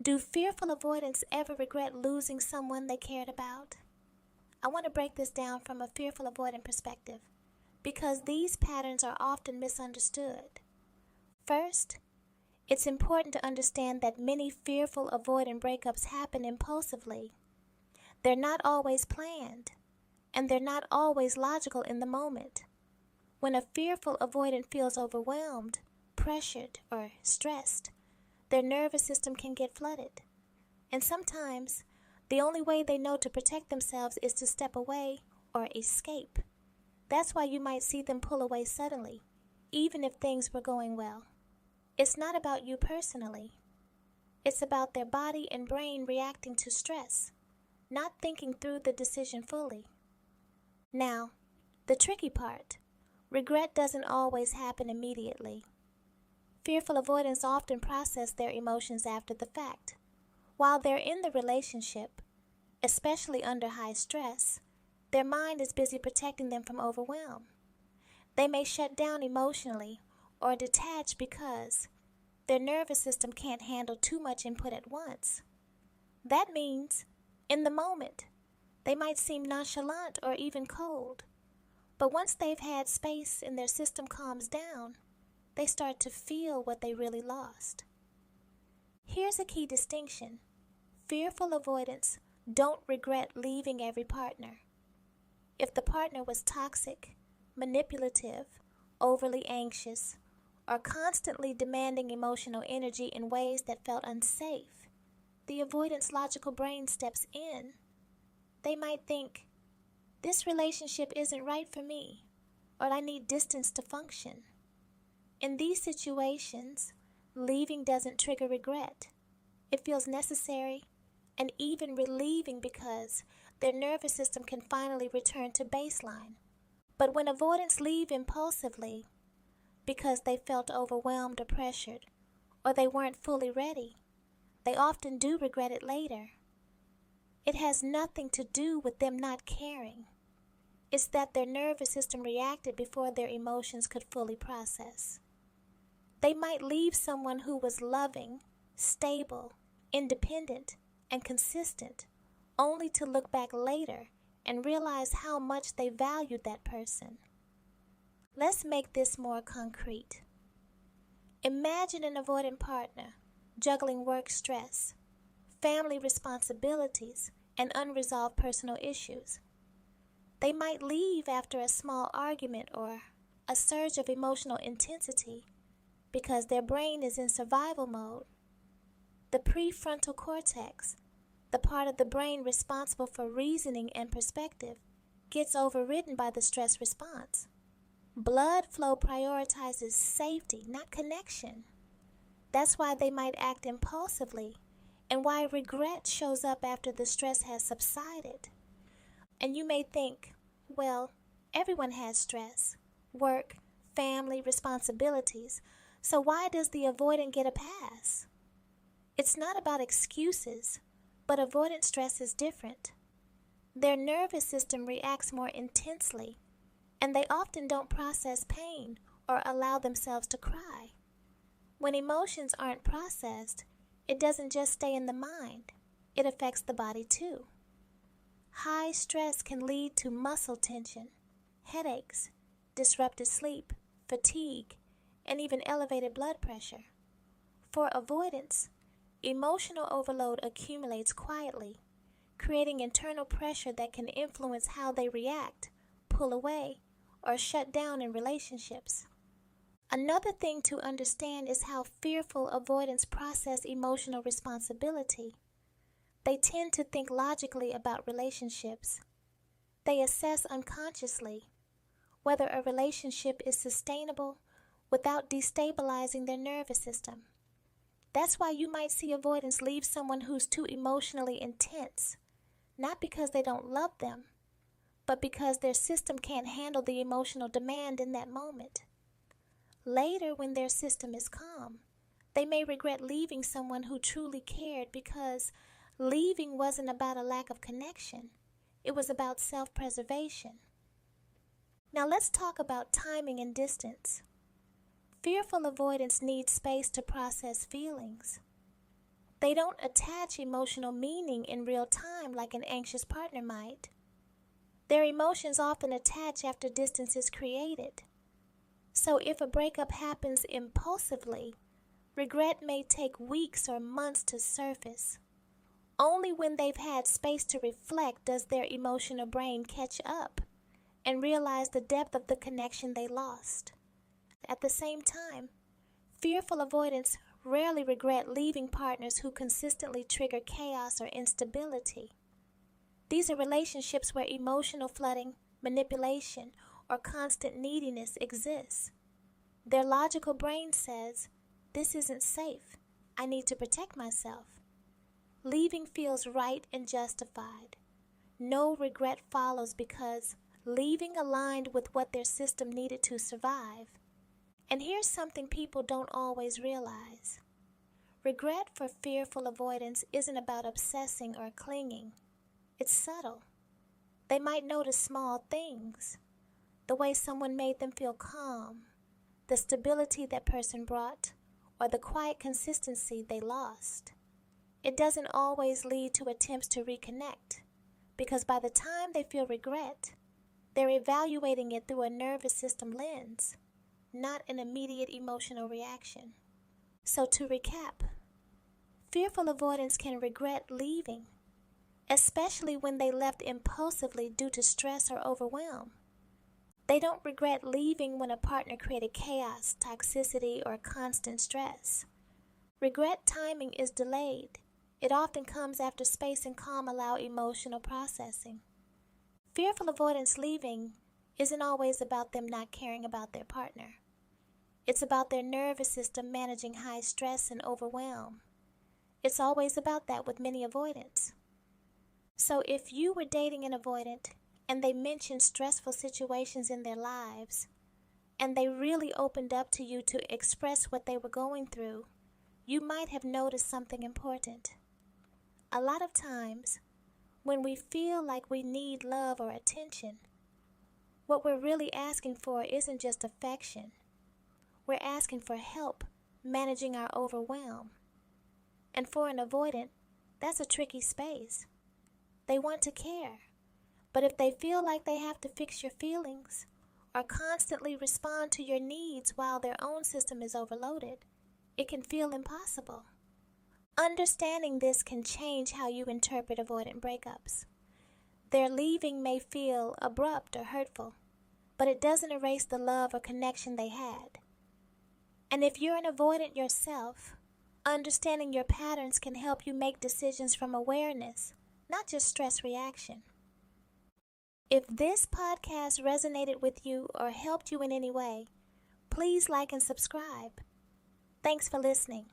Do fearful avoidants ever regret losing someone they cared about? I want to break this down from a fearful avoidant perspective because these patterns are often misunderstood. First, it's important to understand that many fearful avoidant breakups happen impulsively. They're not always planned, and they're not always logical in the moment. When a fearful avoidant feels overwhelmed, pressured, or stressed, their nervous system can get flooded. And sometimes, the only way they know to protect themselves is to step away or escape. That's why you might see them pull away suddenly, even if things were going well. It's not about you personally. It's about their body and brain reacting to stress, not thinking through the decision fully. Now, the tricky part, regret doesn't always happen immediately. Fearful avoidants often process their emotions after the fact. While they're in the relationship, especially under high stress, their mind is busy protecting them from overwhelm. They may shut down emotionally or detach because their nervous system can't handle too much input at once. That means, in the moment, they might seem nonchalant or even cold. But once they've had space and their system calms down, they start to feel what they really lost. Here's a key distinction. Fearful avoidants don't regret leaving every partner. If the partner was toxic, manipulative, overly anxious, or constantly demanding emotional energy in ways that felt unsafe, the avoidant's logical brain steps in. They might think, this relationship isn't right for me, or I need distance to function. In these situations, leaving doesn't trigger regret. It feels necessary and even relieving because their nervous system can finally return to baseline. But when avoidants leave impulsively because they felt overwhelmed or pressured, or they weren't fully ready, they often do regret it later. It has nothing to do with them not caring. It's that their nervous system reacted before their emotions could fully process. They might leave someone who was loving, stable, independent, and consistent, only to look back later and realize how much they valued that person. Let's make this more concrete. Imagine an avoidant partner juggling work stress, family responsibilities, and unresolved personal issues. They might leave after a small argument or a surge of emotional intensity because their brain is in survival mode. The prefrontal cortex, the part of the brain responsible for reasoning and perspective, gets overridden by the stress response. Blood flow prioritizes safety, not connection. That's why they might act impulsively and why regret shows up after the stress has subsided. And you may think, well, everyone has stress, work, family, responsibilities, so why does the avoidant get a pass? It's not about excuses, but avoidant stress is different. Their nervous system reacts more intensely, and they often don't process pain or allow themselves to cry. When emotions aren't processed, it doesn't just stay in the mind, it affects the body too. High stress can lead to muscle tension, headaches, disrupted sleep, fatigue, and even elevated blood pressure. For avoidants, emotional overload accumulates quietly, creating internal pressure that can influence how they react, pull away, or shut down in relationships. Another thing to understand is how fearful avoidants process emotional responsibility. They tend to think logically about relationships. They assess unconsciously whether a relationship is sustainable without destabilizing their nervous system. That's why you might see avoidants leave someone who's too emotionally intense, not because they don't love them, but because their system can't handle the emotional demand in that moment. Later, when their system is calm, they may regret leaving someone who truly cared because leaving wasn't about a lack of connection. It was about self-preservation. Now let's talk about timing and distance. Fearful avoidants need space to process feelings. They don't attach emotional meaning in real time like an anxious partner might. Their emotions often attach after distance is created. So if a breakup happens impulsively, regret may take weeks or months to surface. Only when they've had space to reflect does their emotional brain catch up and realize the depth of the connection they lost. At the same time, fearful avoidants rarely regret leaving partners who consistently trigger chaos or instability. These are relationships where emotional flooding, manipulation, or constant neediness exists. Their logical brain says, "This isn't safe. I need to protect myself." Leaving feels right and justified. No regret follows because leaving aligned with what their system needed to survive. And here's something people don't always realize. Regret for fearful avoidance isn't about obsessing or clinging. It's subtle. They might notice small things. The way someone made them feel calm, the stability that person brought, or the quiet consistency they lost. It doesn't always lead to attempts to reconnect, because by the time they feel regret, they're evaluating it through a nervous system lens, not an immediate emotional reaction. So to recap, fearful avoidants can regret leaving, especially when they left impulsively due to stress or overwhelm. They don't regret leaving when a partner created chaos, toxicity, or constant stress. Regret timing is delayed. It often comes after space and calm allow emotional processing. Fearful avoidance leaving isn't always about them not caring about their partner. It's about their nervous system managing high stress and overwhelm. It's always about that with many avoidants. So if you were dating an avoidant and they mentioned stressful situations in their lives, and they really opened up to you to express what they were going through, you might have noticed something important. A lot of times, when we feel like we need love or attention, what we're really asking for isn't just affection. We're asking for help managing our overwhelm. And for an avoidant, that's a tricky space. They want to care, but if they feel like they have to fix your feelings or constantly respond to your needs while their own system is overloaded, it can feel impossible. Understanding this can change how you interpret avoidant breakups. Their leaving may feel abrupt or hurtful, but it doesn't erase the love or connection they had. And if you're an avoidant yourself, understanding your patterns can help you make decisions from awareness, not just stress reaction. If this podcast resonated with you or helped you in any way, please like and subscribe. Thanks for listening.